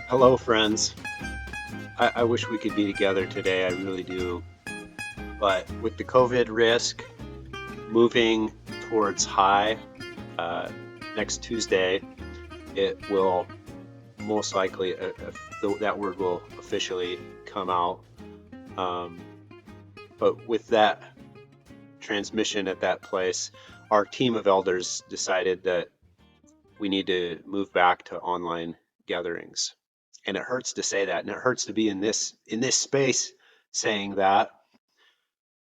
Hello, friends. I wish we could be together today. I really do. But with the COVID risk moving towards high uh, next Tuesday, it will most likely, that word will officially come out. Um, but with that transmission at that place, our team of elders decided that we need to move back to online gatherings. And it hurts to say that, and it hurts to be in this space saying that.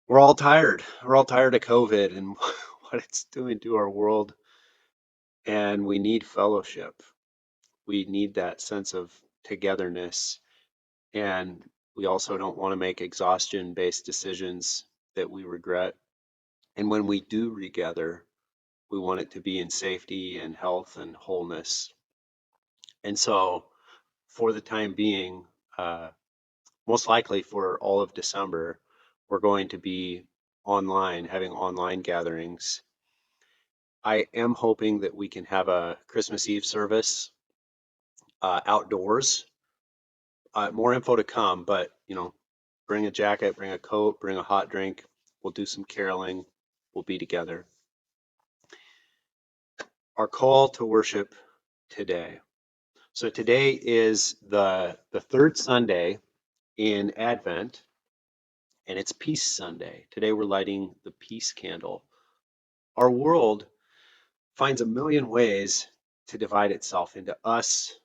We're all tired. We're all tired of COVID and what it's doing to our world, and we need fellowship. We need that sense of togetherness, and we also don't want to make exhaustion-based decisions that we regret. And when we do regather, we want it to be in safety and health and wholeness. And so, for the time being, most likely for all of December, we're going to be online, having online gatherings. I am hoping that we can have a Christmas Eve service outdoors. More info to come, but bring a jacket, bring a coat, bring a hot drink. We'll do some caroling. We'll be together. Our call to worship today. So today is the third Sunday in Advent, and it's Peace Sunday. Today we're lighting the peace candle. Our world finds a million ways to divide itself into us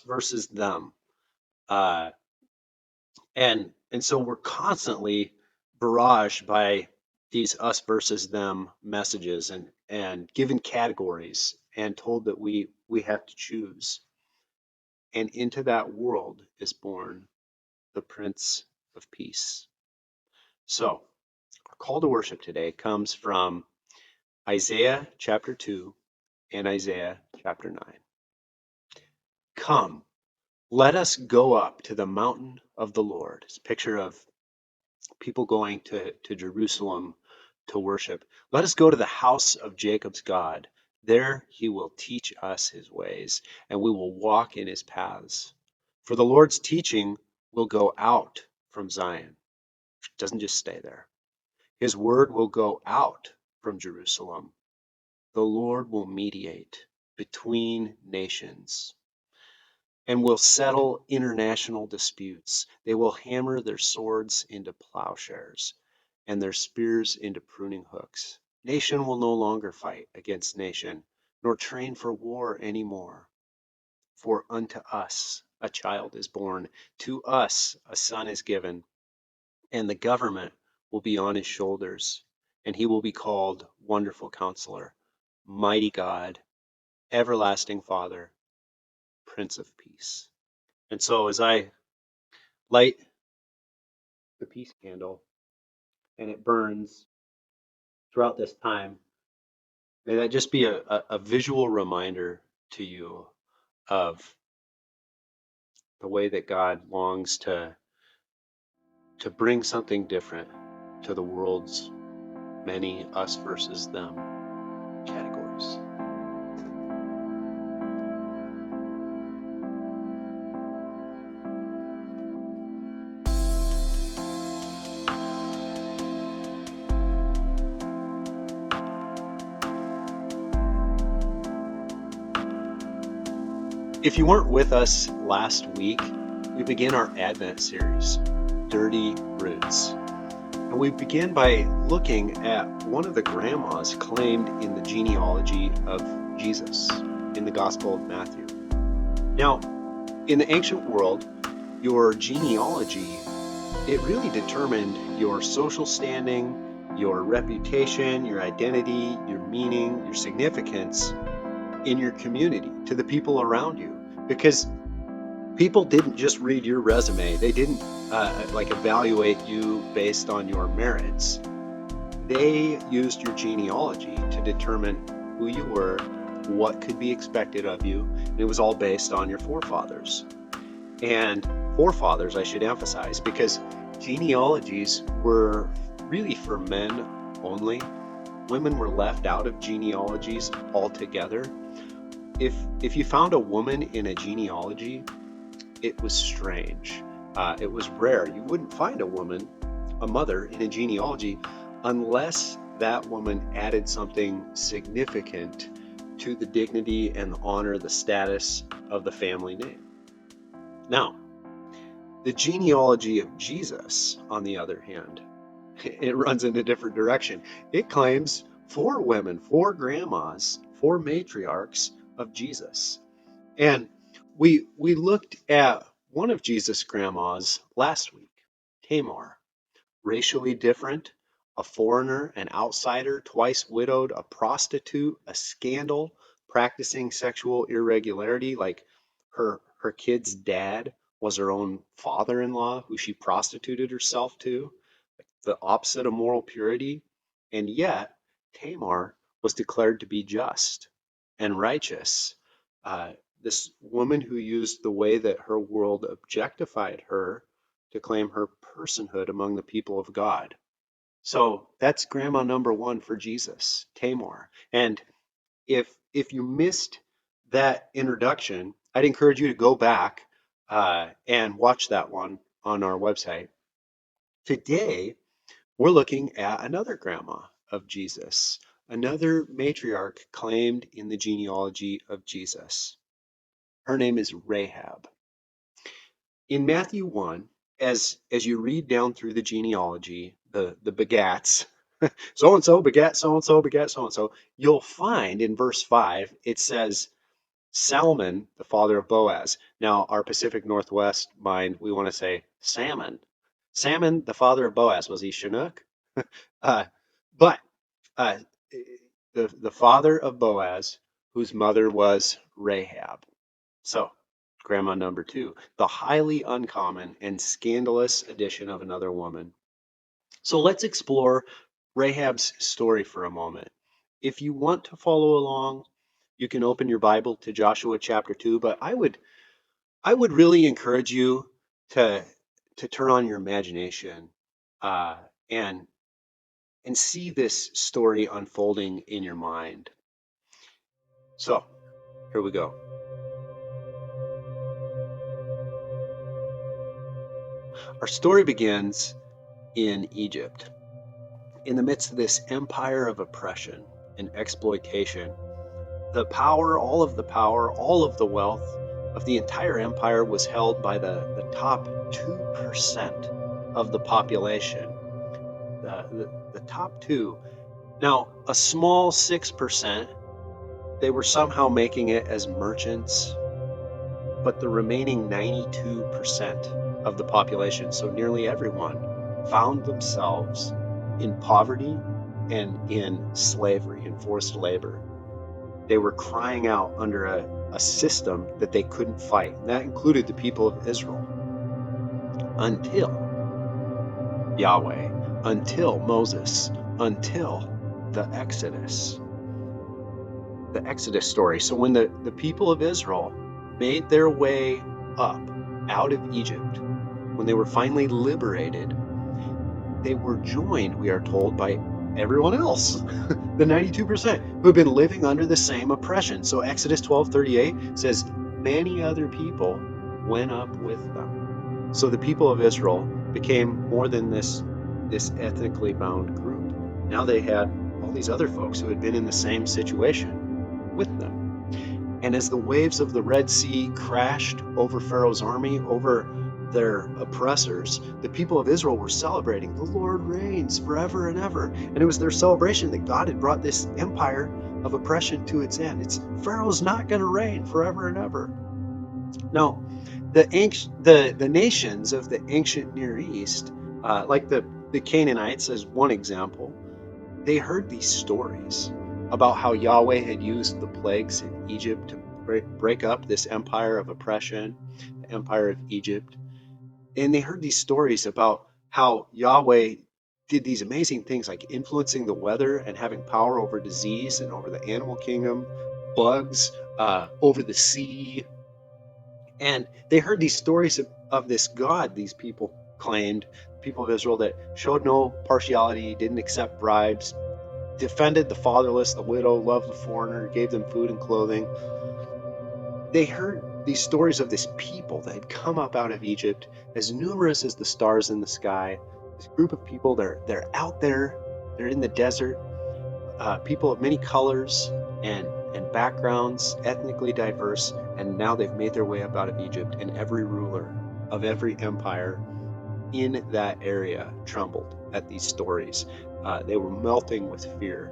versus them. Uh, and so we're constantly barraged by these us versus them messages and given categories and told that we have to choose. And into that world is born the Prince of Peace. So our call to worship today comes from Isaiah chapter 2 and Isaiah chapter 9. Come, let us go up to the mountain of the Lord. It's a picture of people going to Jerusalem to worship. Let us go to the house of Jacob's God. There he will teach us his ways, and we will walk in his paths. For the Lord's teaching will go out from Zion. It doesn't just stay there. His word will go out from Jerusalem. The Lord will mediate between nations and will settle international disputes. They will hammer their swords into plowshares and their spears into pruning hooks. Nation will no longer fight against nation, nor train for war any more. For unto us a child is born, to us a son is given, and the government will be on his shoulders, and he will be called Wonderful Counselor, Mighty God, Everlasting Father, Prince of Peace. And so as I light the peace candle and it burns throughout this time, may that just be a visual reminder to you of the way that God longs to bring something different to the world's many us versus them categories. If you weren't with us last week, we began our Advent series, Dirty Roots. And we begin by looking at one of the grandmas claimed in the genealogy of Jesus in the Gospel of Matthew. Now, in the ancient world, your genealogy, it really determined your social standing, your reputation, your identity, your meaning, your significance in your community to the people around you. Because people didn't just read your resume. They didn't evaluate you based on your merits. They used your genealogy to determine who you were, what could be expected of you. And it was all based on your forefathers. And forefathers, I should emphasize, because genealogies were really for men only. Women were left out of genealogies altogether. If you found a woman in a genealogy, it was strange. It was rare. You wouldn't find a mother in a genealogy, unless that woman added something significant to the dignity and the honor, the status of the family name. Now, the genealogy of Jesus, on the other hand, it runs in a different direction. It claims 4 women, 4 grandmas, 4 matriarchs of Jesus. And we looked at one of Jesus' grandmas last week, Tamar, racially different, a foreigner, an outsider, twice widowed, a prostitute, a scandal, practicing sexual irregularity, like her kid's dad was her own father-in-law who she prostituted herself to, the opposite of moral purity. And yet Tamar was declared to be just and righteous. This woman who used the way that her world objectified her to claim her personhood among the people of God. So that's grandma number 1 for Jesus, Tamar. And if you missed that introduction, I'd encourage you to go back and watch that one on our website. Today, we're looking at another grandma of Jesus, another matriarch claimed in the genealogy of Jesus. Her name is Rahab. In Matthew 1, as you read down through the genealogy, the begats, so-and-so begat so-and-so begat so-and-so, you'll find in verse 5, it says, Salmon, the father of Boaz. Now, our Pacific Northwest mind, we want to say salmon. Salmon, the father of Boaz. Was he Chinook? But the father of Boaz, whose mother was Rahab. So, grandma number 2, the highly uncommon and scandalous addition of another woman. So let's explore Rahab's story for a moment. If you want to follow along, you can open your Bible to Joshua chapter 2, but I would really encourage you to turn on your imagination and see this story unfolding in your mind. So, here we go. Our story begins in Egypt. In the midst of this empire of oppression and exploitation, the power, all of the wealth of the entire empire was held by the top 2% of the population. The top 2. Now, a small 6%, they were somehow making it as merchants, but the remaining 92% of the population, so nearly everyone, found themselves in poverty and in slavery, in forced labor. They were crying out under a system that they couldn't fight. And that included the people of Israel. Until Yahweh, until Moses, until the Exodus. The Exodus story. So when the people of Israel made their way up out of Egypt, when they were finally liberated, they were joined, we are told, by everyone else, the 92% who have been living under the same oppression. So Exodus 12:38 says, many other people went up with them. So the people of Israel became more than this ethnically bound group. Now they had all these other folks who had been in the same situation with them. And as the waves of the Red Sea crashed over Pharaoh's army, over their oppressors, the people of Israel were celebrating. The Lord reigns forever and ever. And it was their celebration that God had brought this empire of oppression to its end. Pharaoh's not going to reign forever and ever. Now, the nations of the ancient Near East, like the Canaanites as one example, they heard these stories about how Yahweh had used the plagues in Egypt to break up this empire of oppression, the empire of Egypt. And they heard these stories about how Yahweh did these amazing things like influencing the weather and having power over disease and over the animal kingdom, bugs, over the sea. And they heard these stories of this God, these people claimed, people of Israel, that showed no partiality, didn't accept bribes, defended the fatherless, the widow, loved the foreigner, gave them food and clothing. They heard these stories of this people that had come up out of Egypt, as numerous as the stars in the sky. This group of people, they're out there, they're in the desert, people of many colors and backgrounds, ethnically diverse, and now they've made their way up out of Egypt, and every ruler of every empire in that area trembled at these stories. They were melting with fear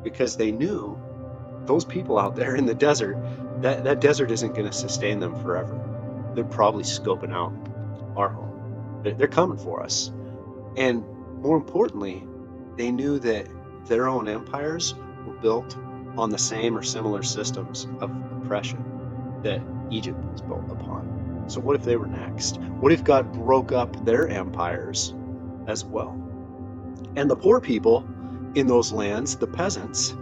because they knew those people out there in the desert, that desert isn't going to sustain them forever. They're probably scoping out our home. They're coming for us. And more importantly, they knew that their own empires were built on the same or similar systems of oppression that Egypt was built upon. So what if they were next? What if God broke up their empires as well? And the poor people in those lands, the peasants,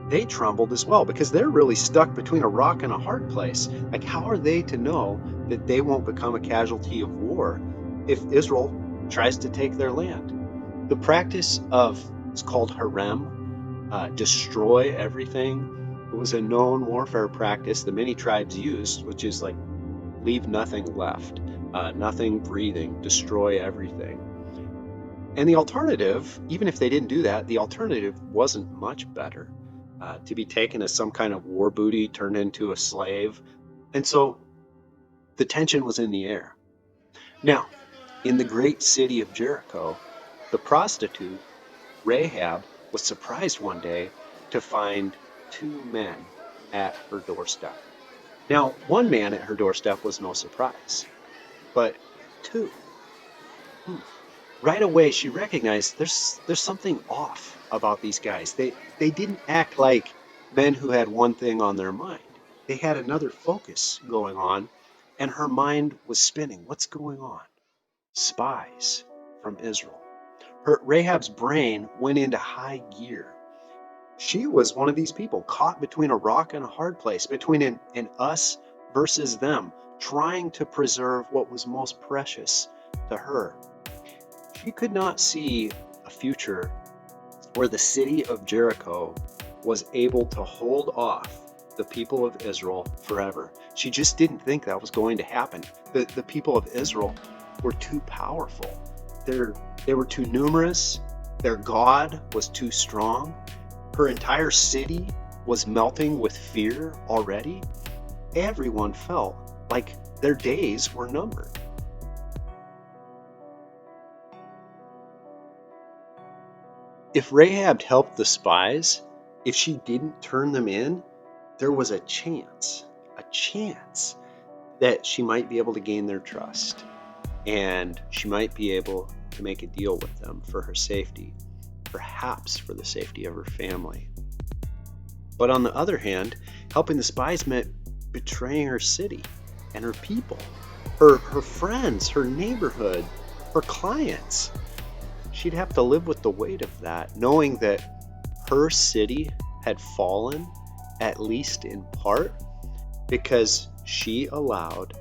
they trembled as well because they're really stuck between a rock and a hard place. Like, how are they to know that they won't become a casualty of war if Israel tries to take their land? The practice of, it's called harem, destroy everything. It was a known warfare practice that many tribes used, which is like leave nothing left, nothing breathing, destroy everything. And the alternative, even if they didn't do that, the alternative wasn't much better. To be taken as some kind of war booty, turned into a slave. And so the tension was in the air. Now, in the great city of Jericho, the prostitute, Rahab, was surprised one day to find two men at her doorstep. Now, one man at her doorstep was no surprise, but two. Right away she recognized there's something off about these guys. They didn't act like men who had one thing on their mind. They had another focus going on, and her mind was spinning. What's going on? Spies from Israel. Rahab's brain went into high gear. She was one of these people caught between a rock and a hard place, between an us versus them, trying to preserve what was most precious to her. She could not see a future where the city of Jericho was able to hold off the people of Israel forever. She just didn't think that was going to happen. The people of Israel were too powerful. They were too numerous. Their God was too strong. Her entire city was melting with fear already. Everyone felt like their days were numbered. If Rahab helped the spies, if she didn't turn them in, there was a chance that she might be able to gain their trust, and she might be able to make a deal with them for her safety, perhaps for the safety of her family. But on the other hand, helping the spies meant betraying her city and her people, her friends, her neighborhood, her clients. She'd have to live with the weight of that, knowing that her city had fallen, at least in part, because she allowed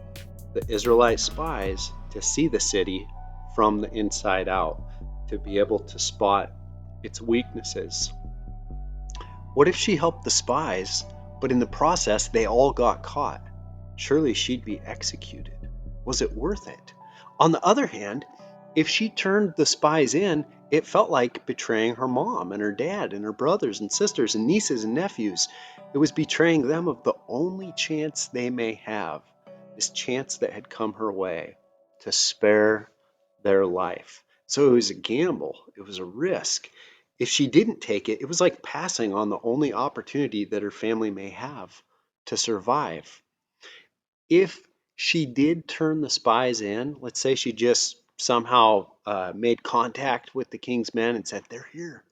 the Israelite spies to see the city from the inside out, to be able to spot its weaknesses. What if she helped the spies, but in the process they all got caught? Surely she'd be executed. Was it worth it? On the other hand, if she turned the spies in, it felt like betraying her mom and her dad and her brothers and sisters and nieces and nephews. It was betraying them of the only chance they may have, this chance that had come her way to spare their life. So it was a gamble. It was a risk. If she didn't take it, it was like passing on the only opportunity that her family may have to survive. If she did turn the spies in, let's say she just somehow made contact with the king's men and said, they're here.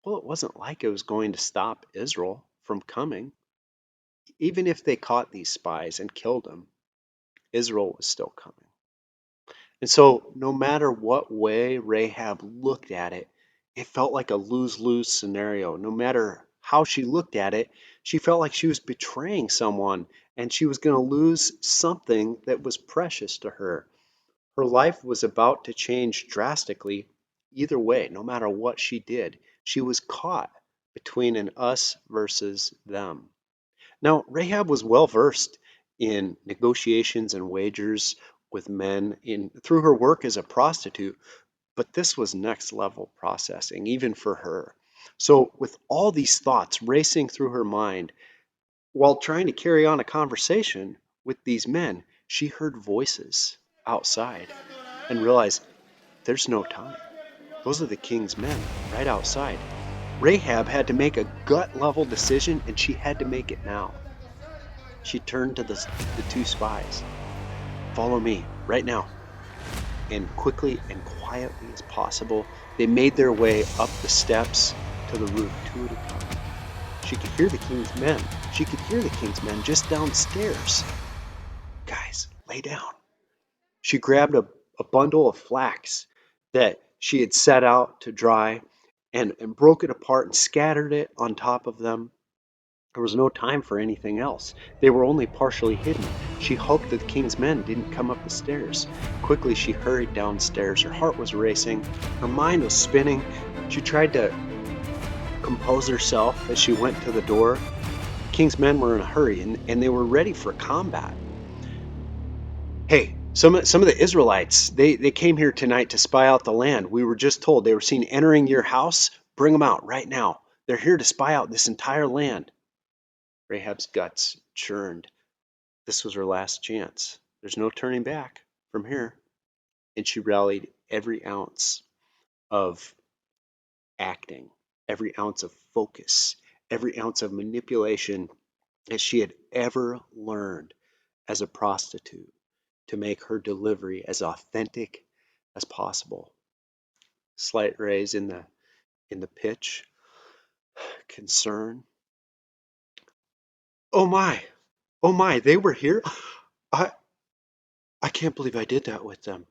Well, it wasn't like it was going to stop Israel from coming. Even if they caught these spies and killed them, Israel was still coming. And so no matter what way Rahab looked at it, it felt like a lose-lose scenario. No matter how she looked at it, she felt like she was betraying someone and she was going to lose something that was precious to her. Her life was about to change drastically either way, no matter what she did. She was caught between an us versus them. Now, Rahab was well versed in negotiations and wagers with men through her work as a prostitute, but this was next level processing, even for her. So, with all these thoughts racing through her mind while trying to carry on a conversation with these men, she heard voices outside and realized there's no time. Those are the king's men right outside. Rahab had to make a gut level decision, and she had to make it now. She turned to the two spies. Follow me right now. And quickly and quietly as possible, they made their way up the steps to the roof, two at a time. She could hear the king's men. She could hear the king's men just downstairs. Guys, lay down. She grabbed a bundle of flax that she had set out to dry and broke it apart and scattered it on top of them. There was no time for anything else. They were only partially hidden. She hoped that the king's men didn't come up the stairs. Quickly, she hurried downstairs. Her heart was racing. Her mind was spinning. She tried to compose herself as she went to the door. The king's men were in a hurry, and they were ready for combat. Hey, some of the Israelites, they came here tonight to spy out the land. We were just told they were seen entering your house. Bring them out right now. They're here to spy out this entire land. Rahab's guts churned. This was her last chance. There's no turning back from here. And she rallied every ounce of acting, every ounce of focus, every ounce of manipulation that she had ever learned as a prostitute to make her delivery as authentic as possible. Slight raise in the pitch, concern. Oh my, they were here. I can't believe I did that with them.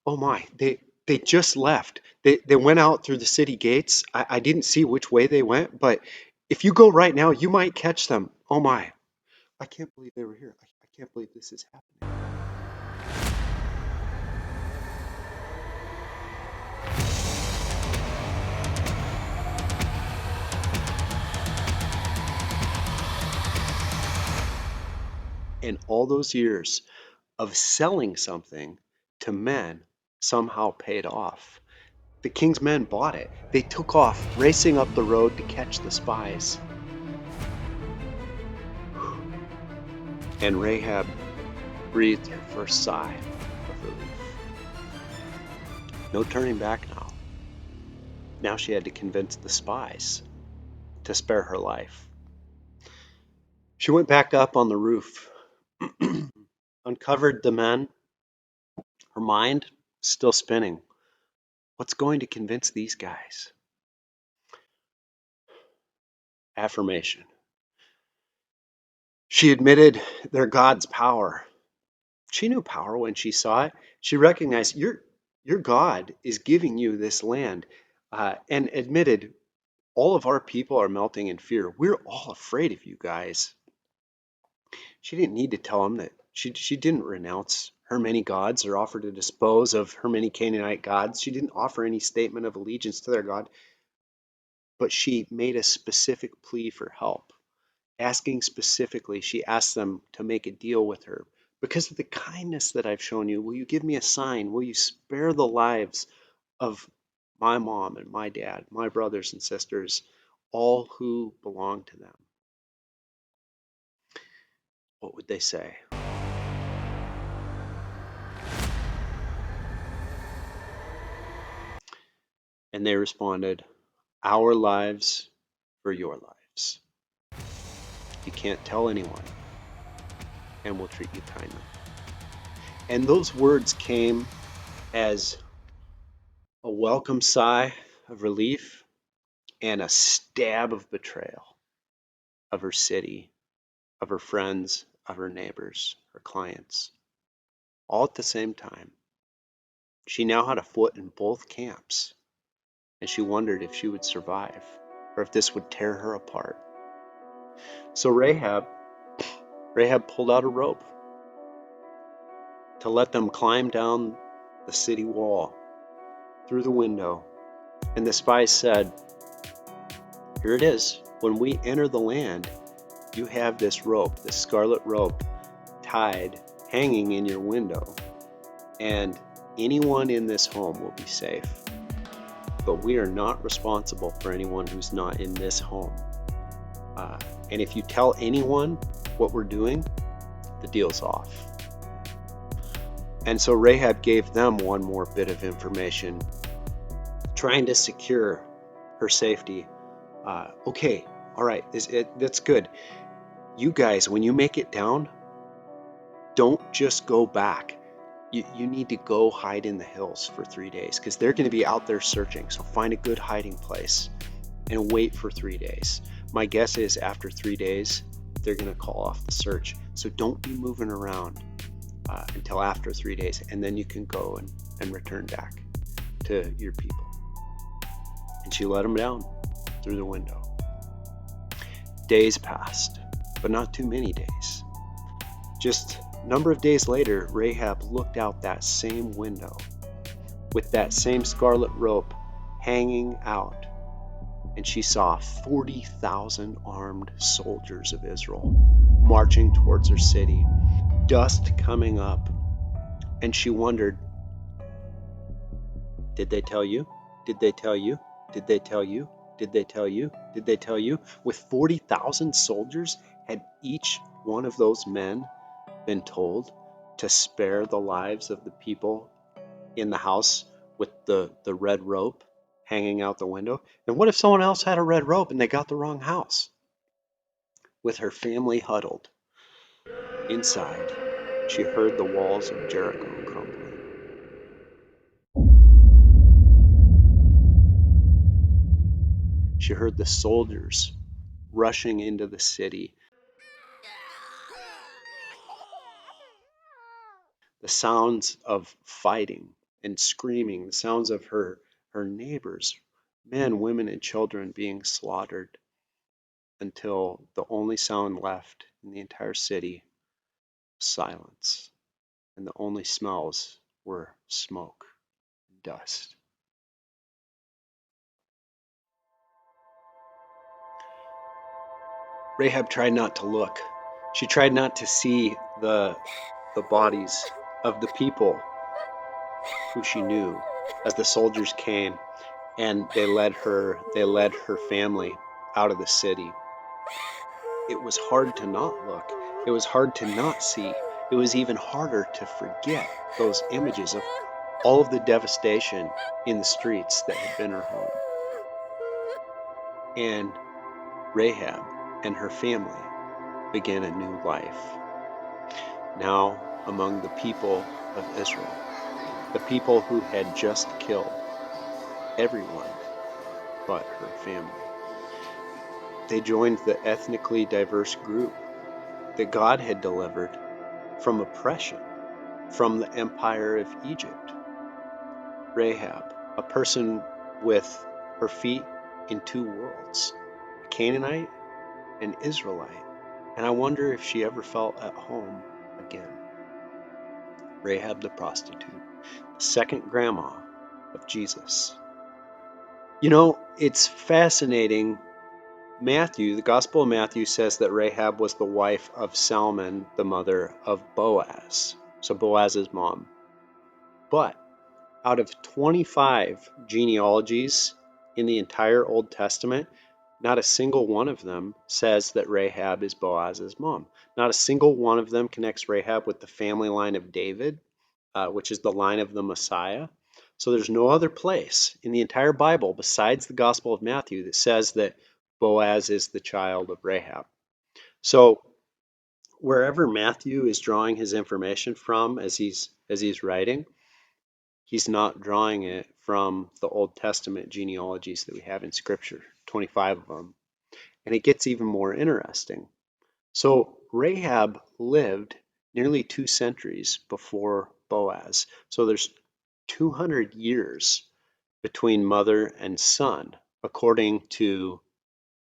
Oh my, they just left. They went out through the city gates. I didn't see which way they went, but if you go right now, you might catch them. Oh my, I can't believe they were here. I can't believe this is happening. And all those years of selling something to men somehow paid off. The king's men bought it. They took off, racing up the road to catch the spies. And Rahab breathed her first sigh of relief. No turning back now. Now she had to convince the spies to spare her life. She went back up on the roof, uncovered the men, her mind still spinning. What's going to convince these guys? Affirmation. She admitted their God's power. She knew power when she saw it. She recognized your God is giving you this land, and admitted all of our people are melting in fear. We're all afraid of you guys. She didn't need to tell them that she didn't renounce her many gods or offer to dispose of her many Canaanite gods. She didn't offer any statement of allegiance to their God, but she made a specific plea for help. Asking specifically, she asked them to make a deal with her. Because of the kindness that I've shown you, will you give me a sign? Will you spare the lives of my mom and my dad, my brothers and sisters, all who belong to them? What would they say? And they responded, our lives for your lives. You can't tell anyone, and we'll treat you kindly. And those words came as a welcome sigh of relief and a stab of betrayal of her city, of her friends, of her neighbors, her clients, all at the same time. She now had a foot in both camps, and she wondered if she would survive or if this would tear her apart. So Rahab pulled out a rope to let them climb down the city wall through the window. And the spies said, here it is. When we enter the land, you have this rope, this scarlet rope, hide hanging in your window, and anyone in this home will be safe. But we are not responsible for anyone who's not in this home. And if you tell anyone what we're doing, the deal's off. And so Rahab gave them one more bit of information, trying to secure her safety. Okay, all right, that's good. You guys, when you make it down, don't just go back. You need to go hide in the hills for 3 days, because they're going to be out there searching. So find a good hiding place and wait for 3 days. My guess is after 3 days, they're going to call off the search. So don't be moving around until after 3 days, and then you can go and return back to your people. And she let them down through the window. Days passed, but not too many days. Just a number of days later, Rahab looked out that same window with that same scarlet rope hanging out, and she saw 40,000 armed soldiers of Israel marching towards her city, dust coming up, and she wondered, did they tell you? Did they tell you? Did they tell you? Did they tell you? Did they tell you? With 40,000 soldiers, had each one of those men been told to spare the lives of the people in the house with the red rope hanging out the window? And what if someone else had a red rope and they got the wrong house? With her family huddled inside, she heard the walls of Jericho crumbling. She heard the soldiers rushing into the city. The sounds of fighting and screaming, the sounds of her neighbors, men, women, and children being slaughtered, until the only sound left in the entire city was silence, and the only smells were smoke and dust. Rahab tried not to look. She tried not to see the bodies of the people who she knew as the soldiers came and they led her family out of the city. It was hard to not look. It was hard to not see. It was even harder to forget those images of all of the devastation in the streets that had been her home. And Rahab and her family began a new life. Now among the people of Israel, the people who had just killed everyone but her family. They joined the ethnically diverse group that God had delivered from oppression from the empire of Egypt. Rahab, a person with her feet in two worlds, a Canaanite and Israelite, and I wonder if she ever felt at home again. Rahab the prostitute, the second grandma of Jesus. You know, it's fascinating. Matthew, the Gospel of Matthew, says that Rahab was the wife of Salmon, the mother of Boaz. So Boaz's mom. But out of 25 genealogies in the entire Old Testament, not a single one of them says that Rahab is Boaz's mom. Not a single one of them connects Rahab with the family line of David, which is the line of the Messiah. So there's no other place in the entire Bible besides the Gospel of Matthew that says that Boaz is the child of Rahab. So wherever Matthew is drawing his information from as he's writing, he's not drawing it from the Old Testament genealogies that we have in Scripture, 25 of them. And it gets even more interesting. So Rahab lived nearly 2 centuries before Boaz. So there's 200 years between mother and son, according to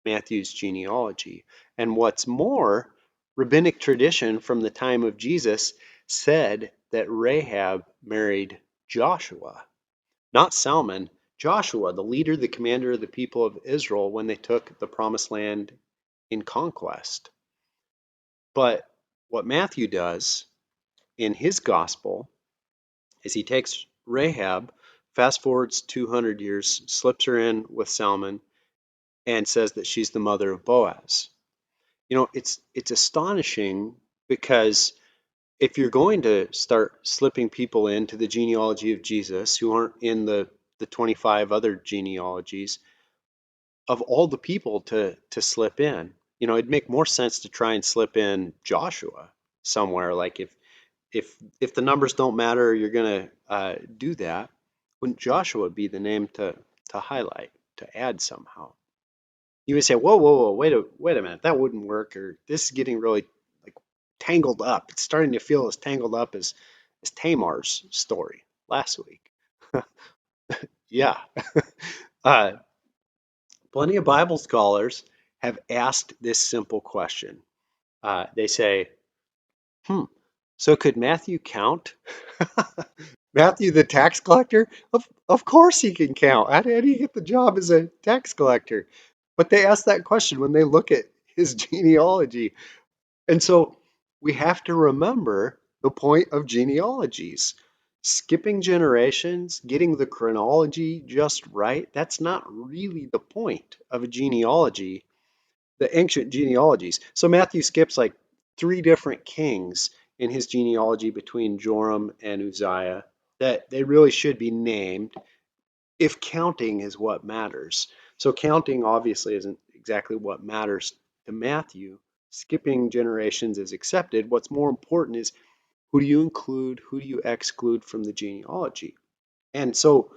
Matthew's genealogy. And what's more, rabbinic tradition from the time of Jesus said that Rahab married Joshua, not Salmon, Joshua, the leader, the commander of the people of Israel when they took the promised land in conquest. But What Matthew does in his gospel is he takes Rahab, fast forwards 200 years, slips her in with Salmon, and says that she's the mother of Boaz. It's astonishing because if you're going to start slipping people into the genealogy of Jesus who aren't in the 25 other genealogies, of all the people to slip in, it'd make more sense to try and slip in Joshua somewhere. Like if the numbers don't matter, you're gonna do that. Wouldn't Joshua be the name to highlight, to add somehow? You would say, whoa, whoa, whoa, wait a minute, that wouldn't work, or this is getting really like tangled up. It's starting to feel as tangled up as Tamar's story last week. Yeah. uh, Plenty of Bible scholars have asked this simple question. They say, so could Matthew count? Matthew, the tax collector? Of course he can count. How did he get the job as a tax collector? But they ask that question when they look at his genealogy. And so we have to remember the point of genealogies. Skipping generations, getting the chronology just right, that's not really the point of a genealogy, the ancient genealogies. So Matthew skips like 3 different kings in his genealogy between Joram and Uzziah that they really should be named if counting is what matters. So counting obviously isn't exactly what matters to Matthew. Skipping generations is accepted. What's more important is who do you include, who do you exclude from the genealogy? And so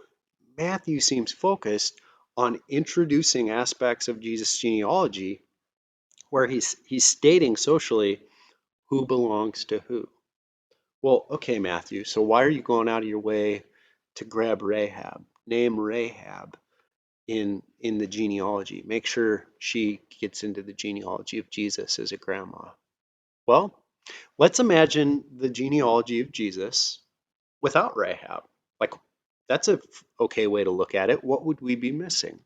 Matthew seems focused on introducing aspects of Jesus' genealogy where he's stating socially who belongs to who. Well, okay, Matthew, so why are you going out of your way to grab Rahab? Name Rahab in the genealogy. Make sure she gets into the genealogy of Jesus as a grandma. Well, let's imagine the genealogy of Jesus without Rahab. Like, that's a okay way to look at it. What would we be missing?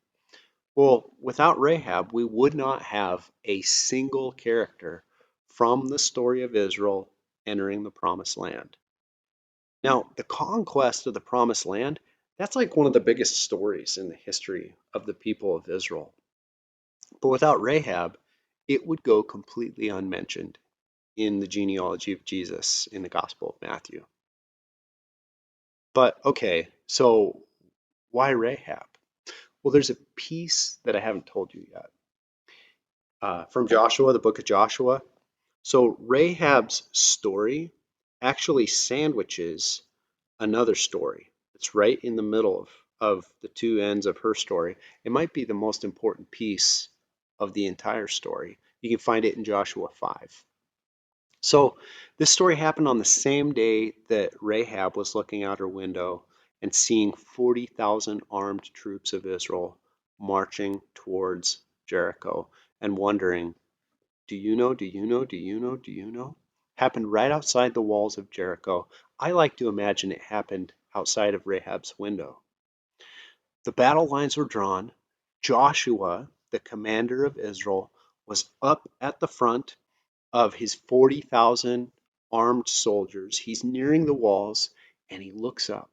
Well, without Rahab, we would not have a single character from the story of Israel entering the promised land. Now, the conquest of the promised land, that's like one of the biggest stories in the history of the people of Israel. But without Rahab, it would go completely unmentioned in the genealogy of Jesus in the Gospel of Matthew. But okay, so why Rahab? Well, there's a piece that I haven't told you yet. From Joshua, the book of Joshua. So Rahab's story actually sandwiches another story. It's right in the middle of the two ends of her story. It might be the most important piece of the entire story. You can find it in Joshua 5. So this story happened on the same day that Rahab was looking out her window and seeing 40,000 armed troops of Israel marching towards Jericho and wondering, do you know, do you know, do you know, do you know? Happened right outside the walls of Jericho. I like to imagine it happened outside of Rahab's window. The battle lines were drawn. Joshua, the commander of Israel, was up at the front of his 40,000 armed soldiers. He's nearing the walls and he looks up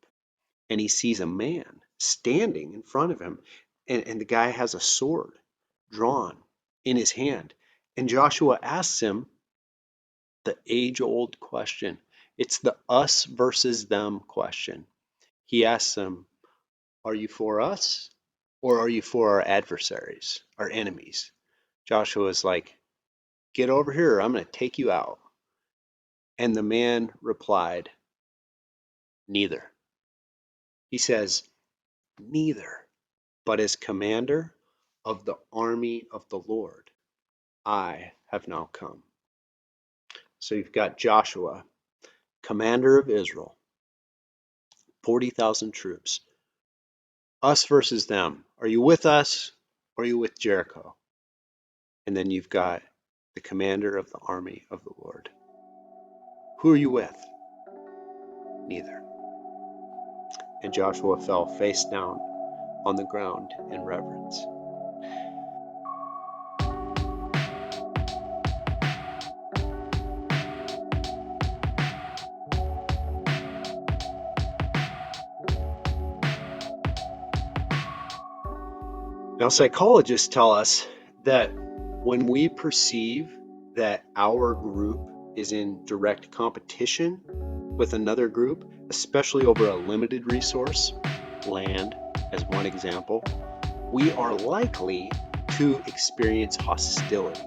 and he sees a man standing in front of him. And the guy has a sword drawn in his hand. And Joshua asks him the age old question. It's the us versus them question. He asks them, are you for us or are you for our adversaries, our enemies? Joshua is like, get over here, I'm going to take you out. And the man replied, neither. He says, neither, but as commander of the army of the Lord, I have now come. So you've got Joshua, commander of Israel, 40,000 troops. Us versus them. Are you with us or are you with Jericho? And then you've got the commander of the army of the Lord. Who are you with? Neither. And Joshua fell face down on the ground in reverence. Now, psychologists tell us that when we perceive that our group is in direct competition with another group, especially over a limited resource, land as one example, we are likely to experience hostility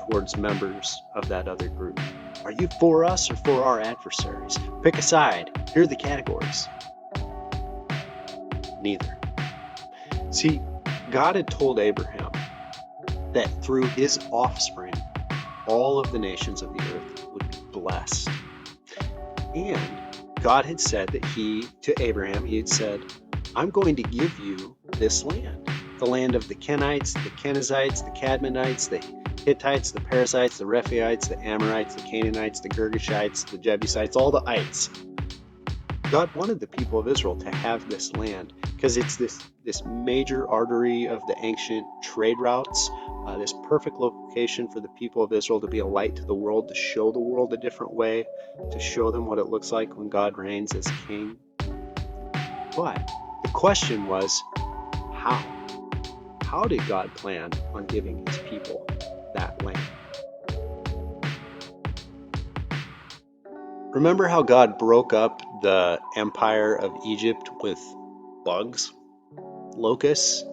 towards members of that other group. Are you for us or for our adversaries? Pick a side. Here are the categories. Neither. See, God had told Abraham that through his offspring, all of the nations of the earth would be blessed. And God had said that to Abraham, he had said, I'm going to give you this land, the land of the Kenites, the Kenizzites, the Cadmonites, the Hittites, the Perizzites, the Rephaites, the Amorites, the Canaanites, the Girgashites, the Jebusites, all the ites. God wanted the people of Israel to have this land because it's this major artery of the ancient trade routes, this perfect location for the people of Israel to be a light to the world, to show the world a different way, to show them what it looks like when God reigns as king. But the question was, how? How did God plan on giving his people that land? Remember how God broke up the empire of Egypt with bugs, locusts?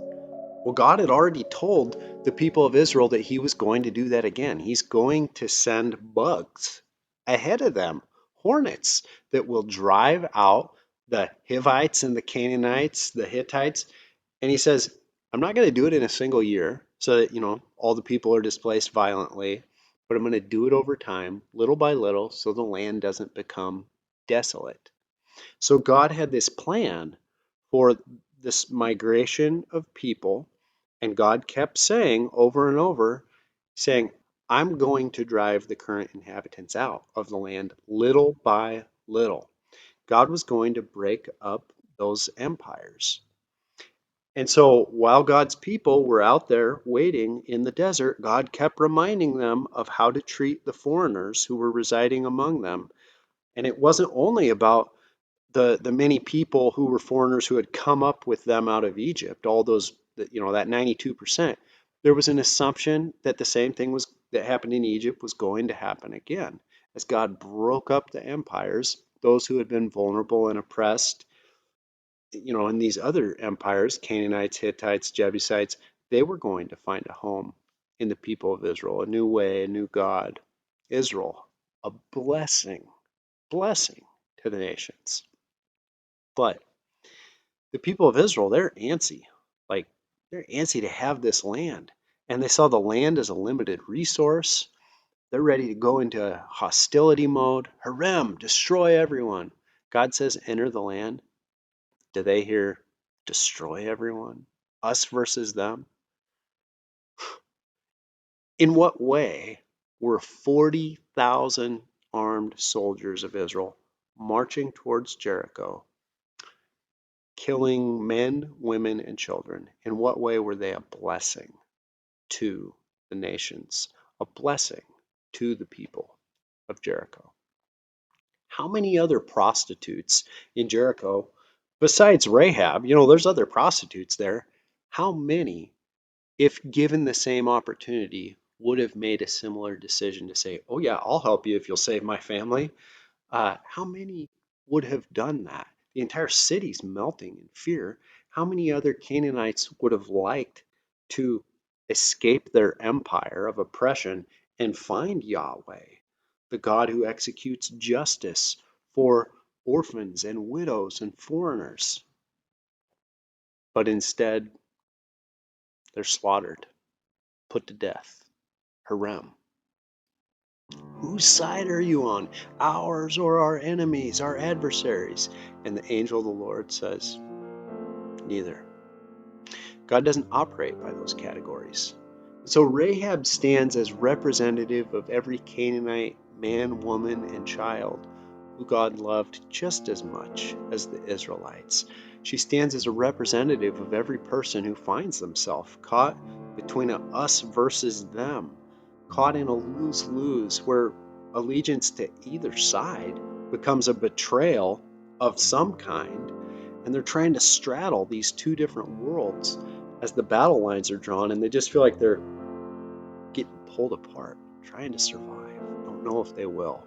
Well, God had already told the people of Israel that he was going to do that again. He's going to send bugs ahead of them, hornets that will drive out the Hivites and the Canaanites, the Hittites. And he says, I'm not going to do it in a single year so that, all the people are displaced violently, but I'm going to do it over time, little by little, so the land doesn't become desolate. So God had this plan for this migration of people, and God kept saying over and over, saying, I'm going to drive the current inhabitants out of the land little by little. God was going to break up those empires. And so while God's people were out there waiting in the desert, God kept reminding them of how to treat the foreigners who were residing among them. And it wasn't only about the many people who were foreigners who had come up with them out of Egypt, all those that 92%. There was an assumption that the same thing that happened in Egypt was going to happen again. As God broke up the empires, those who had been vulnerable and oppressed, in these other empires, Canaanites, Hittites, Jebusites, they were going to find a home in the people of Israel, a new way, a new God. Israel, a blessing to the nations. But the people of Israel, they're antsy. Like, they're antsy to have this land. And they saw the land as a limited resource. They're ready to go into hostility mode. Harem, destroy everyone. God says, enter the land. Do they hear destroy everyone? Us versus them? In what way were 40,000 armed soldiers of Israel marching towards Jericho, killing men, women, and children? In what way were they a blessing to the nations, a blessing to the people of Jericho? How many other prostitutes in Jericho, besides Rahab, there's other prostitutes there, how many, if given the same opportunity, would have made a similar decision to say, oh yeah, I'll help you if you'll save my family? How many would have done that? The entire city's melting in fear. How many other Canaanites would have liked to escape their empire of oppression and find Yahweh, the God who executes justice for orphans and widows and foreigners? But instead, they're slaughtered, put to death. Harem. Whose side are you on? Ours or our enemies, our adversaries? And the angel of the Lord says, neither. God doesn't operate by those categories. So Rahab stands as representative of every Canaanite man, woman, and child who God loved just as much as the Israelites. She stands as a representative of every person who finds themselves caught between a us versus them, caught in a lose-lose where allegiance to either side becomes a betrayal of some kind, and they're trying to straddle these two different worlds as the battle lines are drawn and they just feel like they're getting pulled apart, trying to survive. Don't know if they will.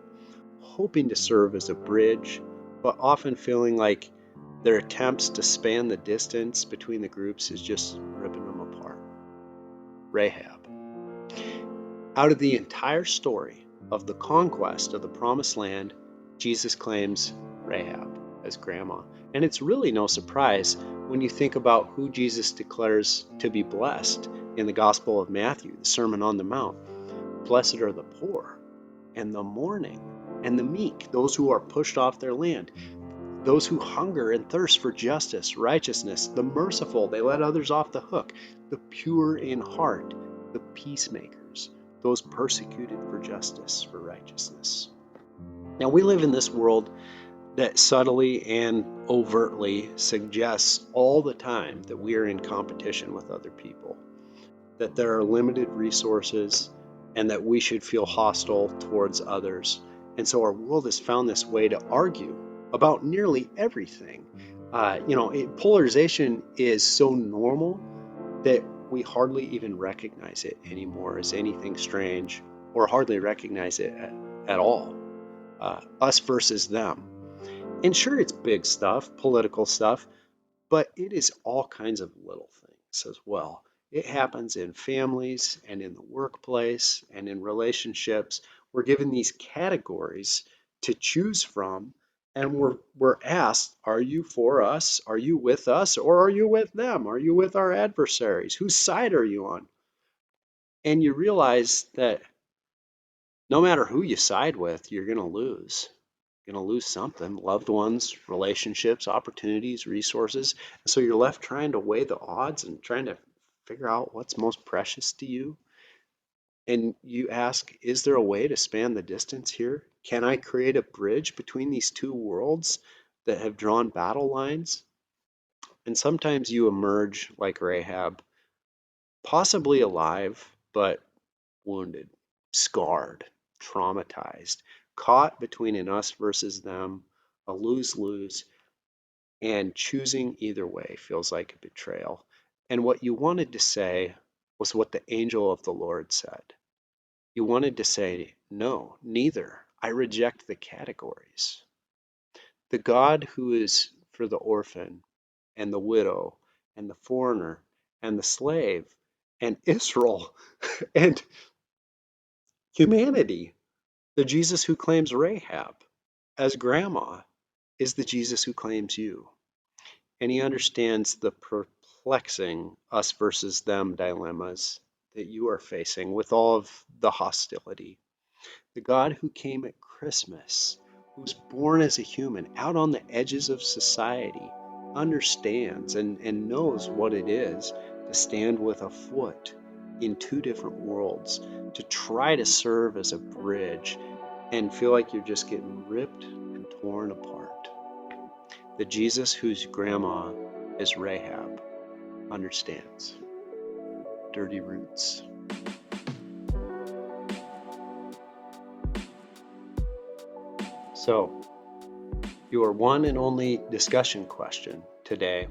Hoping to serve as a bridge, but often feeling like their attempts to span the distance between the groups is just ripping them apart. Rahab. Out of the entire story of the conquest of the Promised Land, Jesus claims Rahab as grandma. And it's really no surprise when you think about who Jesus declares to be blessed in the Gospel of Matthew, the Sermon on the Mount. Blessed are the poor and the mourning and the meek, those who are pushed off their land, those who hunger and thirst for justice, righteousness, the merciful, they let others off the hook, the pure in heart, the peacemakers, those persecuted for justice, for righteousness. Now, we live in this world that subtly and overtly suggests all the time that we are in competition with other people, that there are limited resources, and that we should feel hostile towards others. And so our world has found this way to argue about nearly everything. Polarization is so normal that we hardly even recognize it anymore as anything strange, or hardly recognize it at all. Us versus them. And sure, it's big stuff, political stuff, but it is all kinds of little things as well. It happens in families and in the workplace and in relationships. We're given these categories to choose from, and we're asked, are you for us? Are you with us? Or are you with them? Are you with our adversaries? Whose side are you on? And you realize that no matter who you side with, you're going to lose. You're going to lose something: loved ones, relationships, opportunities, resources. And so you're left trying to weigh the odds and trying to figure out what's most precious to you. And you ask, is there a way to span the distance here? Can I create a bridge between these two worlds that have drawn battle lines? And sometimes you emerge like Rahab, possibly alive, but wounded, scarred, traumatized, caught between an us versus them, a lose-lose, and choosing either way feels like a betrayal. And what you wanted to say was what the angel of the Lord said. You wanted to say, no, neither. I reject the categories. The God who is for the orphan and the widow and the foreigner and the slave and Israel and humanity, the Jesus who claims Rahab as grandma, is the Jesus who claims you. And he understands the perplexing us versus them dilemmas that you are facing with all of the hostility. The God who came at Christmas, who's born as a human out on the edges of society, understands and knows what it is to stand with a foot in two different worlds, to try to serve as a bridge and feel like you're just getting ripped and torn apart. The Jesus whose grandma is Rahab understands. Dirty roots. So, your one and only discussion question today,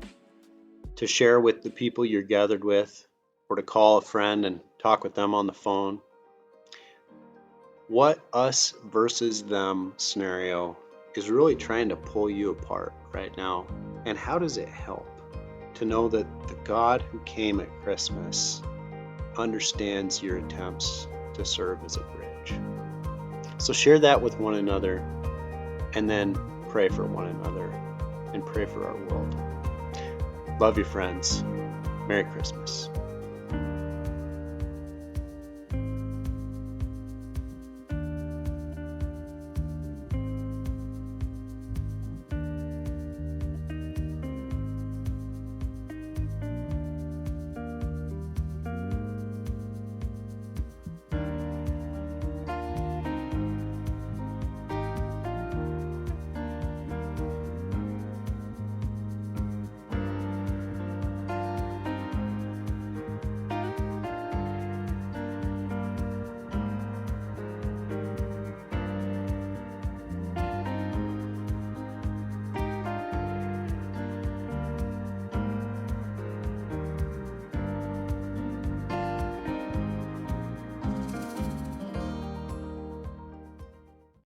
to share with the people you're gathered with, or to call a friend and talk with them on the phone. What us versus them scenario is really trying to pull you apart right now? And how does it help to know that the God who came at Christmas understands your attempts to serve as a bridge? So share that with one another, and then pray for one another and pray for our world. Love you, friends. Merry Christmas.